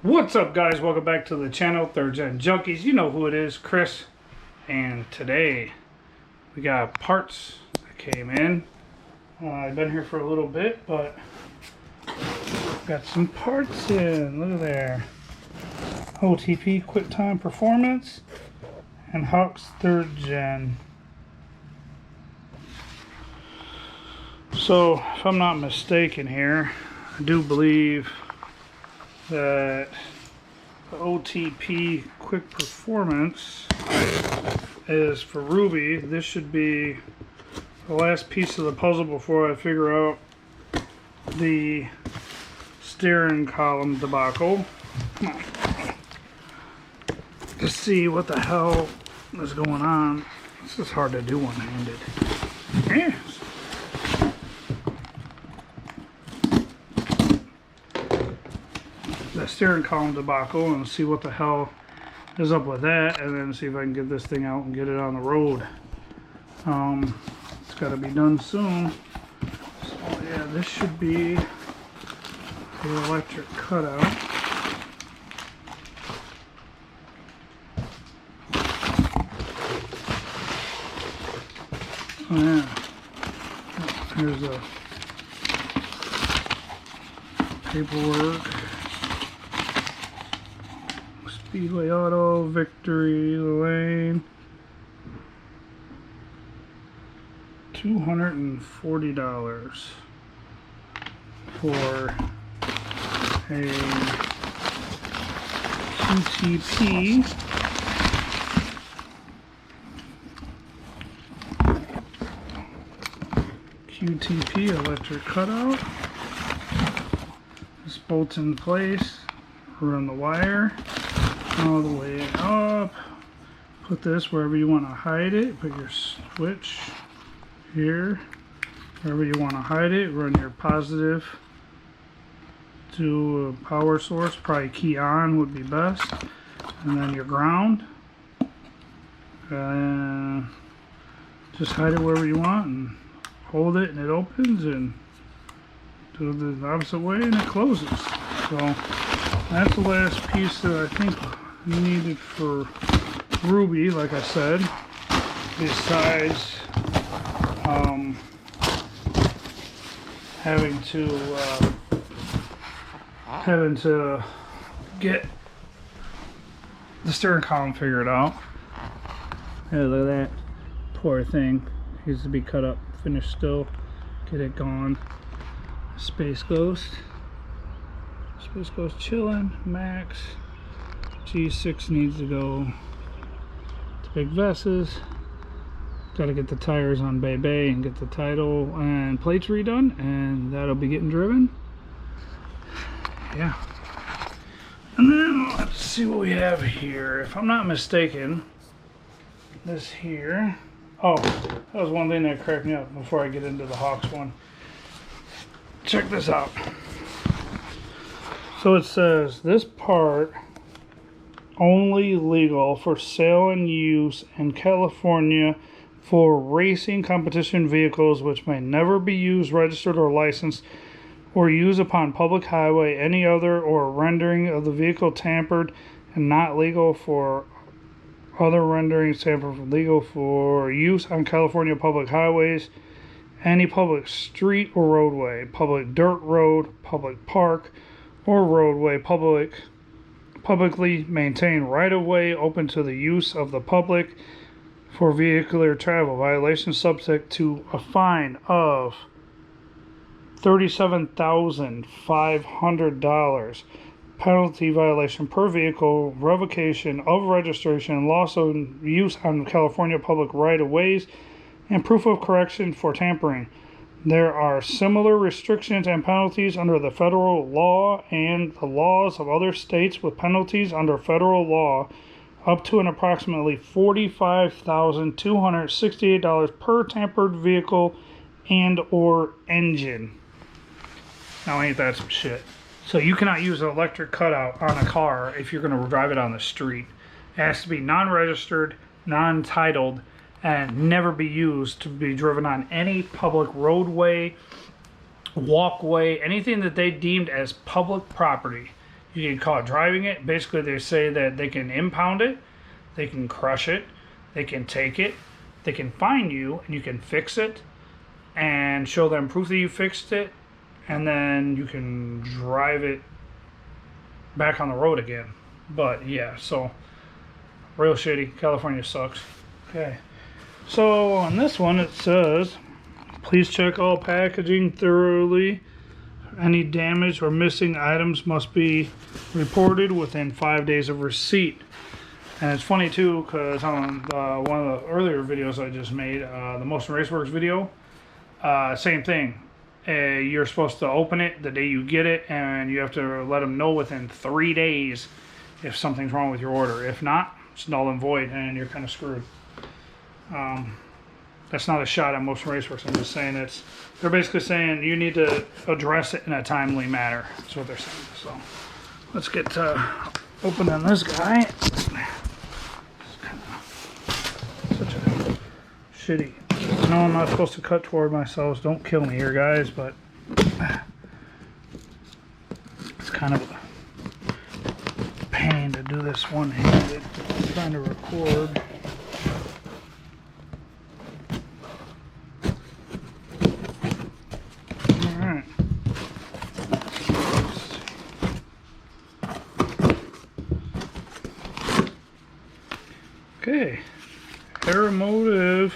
What's up, guys? Welcome back to the channel, Third Gen Junkies. You know who it is, Chris. And today we got parts that came in. I've been here for a little bit, but got some parts in. Look at there. OTP QuickTime Performance and Hawk's 3rd Gen. So, if I'm not mistaken here, I do believe that the OTP Quick Performance is for Ruby. This should be the last piece of the puzzle before I figure out the steering column debacle. To see what the hell is going on. This is hard to do one-handed. Yeah. The steering column debacle and see what the hell is up with that, and then see if I can get this thing out and get it on the road. It's got to be done soon. So yeah, this should be the electric cutout. Oh yeah, here's the paperwork. Speedway Auto, Victory Lane, $240 for a QTP electric cutout. This bolts in place, run the wire all the way up. Put this wherever you want to hide it. Put your switch here wherever you want to hide it. Run your positive to a power source, probably key on would be best, and then your ground. Just hide it wherever you want and hold it and it opens, and do it the opposite way and it closes. So that's the last piece that I think needed for Ruby, like I said, besides having to get the steering column figured out. Yeah, look at that poor thing, needs to be cut up, finished still, get it gone. Spaceghost chilling, max. G6 needs to go to Big Vesses. Got to get the tires on Bay and get the title and plates redone, and that'll be getting driven. Yeah. And then let's see what we have here. If I'm not mistaken, this here. Oh, that was one thing that cracked me up before I get into the Hawks one. Check this out. So it says this part only legal for sale and use in California for racing competition vehicles which may never be used, registered, or licensed or used upon public highway. Any other or rendering of the vehicle tampered and not legal for other renderings tampered legal for use on California public highways, any public street or roadway, public dirt road, public park or roadway, publicly maintained right-of-way open to the use of the public for vehicular travel. Violation subject to a fine of $37,500. Penalty violation per vehicle, revocation of registration, loss of use on California public right-of-ways, and proof of correction for tampering. There are similar restrictions and penalties under the federal law and the laws of other states, with penalties under federal law up to an approximately $45,268 per tampered vehicle and or engine. Now ain't that some shit? So you cannot use an electric cutout on a car if you're going to drive it on the street. It has to be non-registered, non-titled, and never be used to be driven on any public roadway, walkway, anything that they deemed as public property. You get caught driving it. Basically, they say that they can impound it, they can crush it, they can take it, they can fine you, and you can fix it and show them proof that you fixed it, and then you can drive it back on the road again. But yeah, so real shitty. California sucks. Okay, so on this one it says, please check all packaging thoroughly. Any damaged or missing items must be reported within 5 days of receipt. And it's funny too, because on one of the earlier videos I just made, the Motion Raceworks video, same thing. You're supposed to open it the day you get it, and you have to let them know within 3 days if something's wrong with your order. If not, it's null and void, and you're kind of screwed. That's not a shot at Motion Raceworks. I'm just saying they're basically saying you need to address it in a timely manner. That's what they're saying. So let's get to opening this guy. It's kind of such a shitty. No, I'm not supposed to cut toward myself. Don't kill me here, guys, but it's kind of a pain to do this one-handed. I'm trying to record. Alright. Okay. Automotive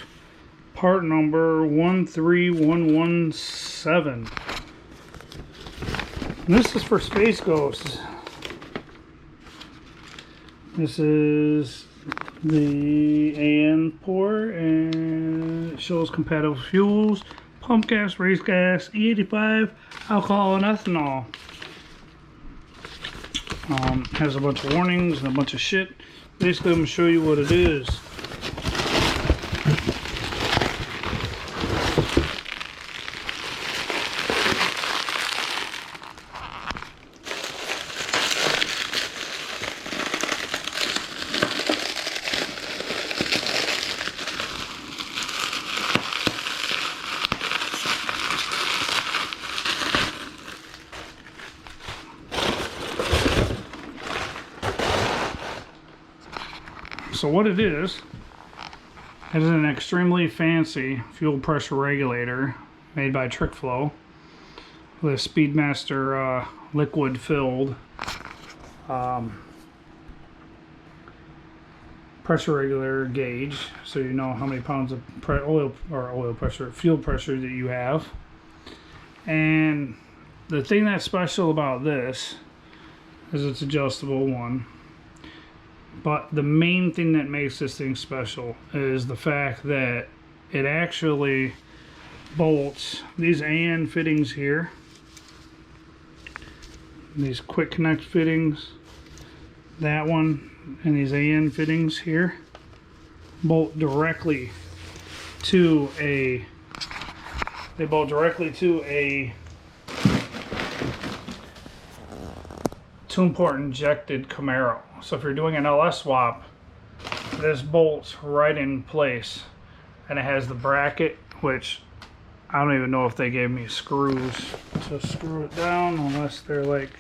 part number 13117. This is for Spaceghost. This is the AN port, and it shows compatible fuels, pump gas, race gas, E85, alcohol, and ethanol. Has a bunch of warnings and a bunch of shit. Basically, I'm going to show you what it is. So what it is an extremely fancy fuel pressure regulator made by TrickFlow with a Speedmaster liquid filled pressure regulator gauge, so you know how many pounds of fuel pressure that you have. And the thing that's special about this is it's adjustable, one. But the main thing that makes this thing special is the fact that it actually bolts these AN fittings here, these quick connect fittings, that one, and these AN fittings here bolt directly to a two-port injected Camaro. So if you're doing an LS swap, this bolts right in place, and it has the bracket, which I don't even know if they gave me screws to screw it down, unless they're like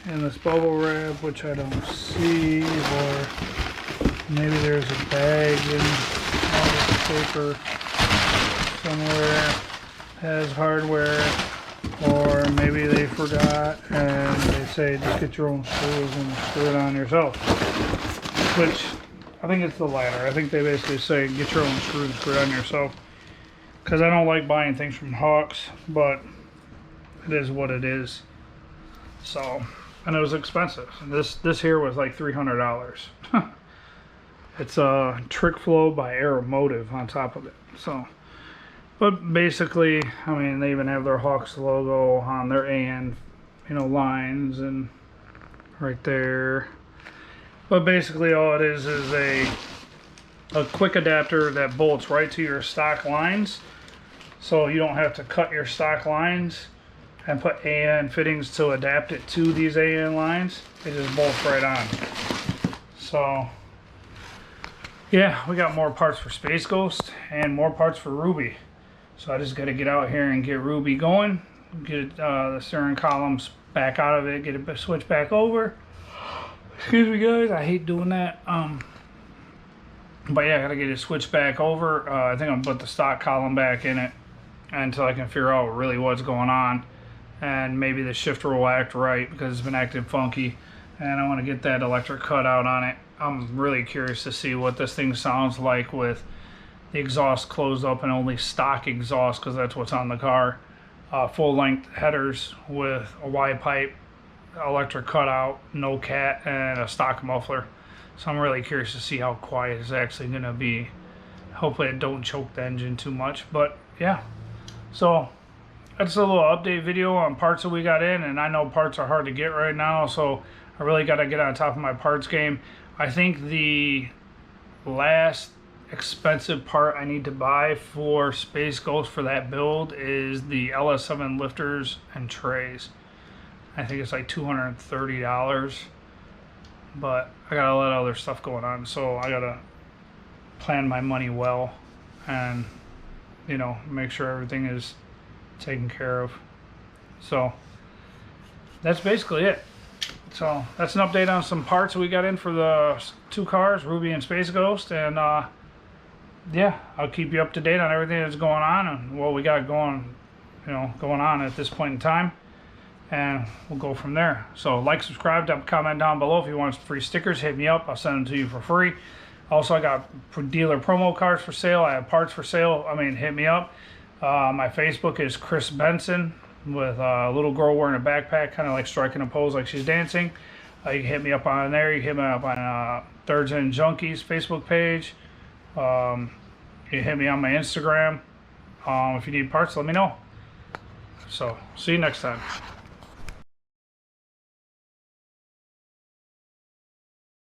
in this bubble wrap, which I don't see, or maybe there's a bag in all this paper somewhere has hardware, or maybe they forgot and they say just get your own screws and screw it on yourself, which I think it's the latter. I think they basically say get your own screws and screw it on yourself, because I don't like buying things from Hawks, but it is what it is. So, and it was expensive. This here was like $300. It's a TrickFlow by Automotive on top of it. So, but basically, I mean, they even have their Hawks logo on their AN, lines, and right there. But basically all it is a quick adapter that bolts right to your stock lines. So you don't have to cut your stock lines and put AN fittings to adapt it to these AN lines. It just bolts right on. So yeah, we got more parts for Space Ghost and more parts for Ruby. So I just got to get out here and get Ruby going, get the steering columns back out of it, get it switched back over. Excuse me guys, I hate doing that. But yeah, I got to get it switched back over. I think I'm gonna put the stock column back in it until I can figure out really what's going on. And maybe the shifter will act right because it's been acting funky. And I want to get that electric cutout on it. I'm really curious to see what this thing sounds like with the exhaust closed up and only stock exhaust, because that's what's on the car. Full length headers with a Y pipe, electric cutout, no cat, and a stock muffler. So I'm really curious to see how quiet it's actually going to be. Hopefully it don't choke the engine too much. But yeah, so that's a little update video on parts that we got in. And I know parts are hard to get right now, so I really got to get on top of my parts game. I think the last expensive part I need to buy for Space Ghost for that build is the LS7 lifters and trays. I think it's like $230, but I got a lot of other stuff going on, so I gotta plan my money well and, you know, make sure everything is taken care of. So that's basically it. So that's an update on some parts we got in for the two cars, Ruby and Space Ghost, and yeah, I'll keep you up to date on everything that's going on and what we got going on at this point in time, and we'll go from there. So like, subscribe, drop a comment down below. If you want some free stickers, hit me up. I'll send them to you for free. Also, I got dealer promo cards for sale. I have parts for sale. Hit me up. My Facebook is Chris Benson, with a little girl wearing a backpack, kind of like striking a pose like she's dancing. You can hit me up on there. You can hit me up on Thirds and Junkies Facebook page. You can hit me on my Instagram. If you need parts, let me know. So, see you next time.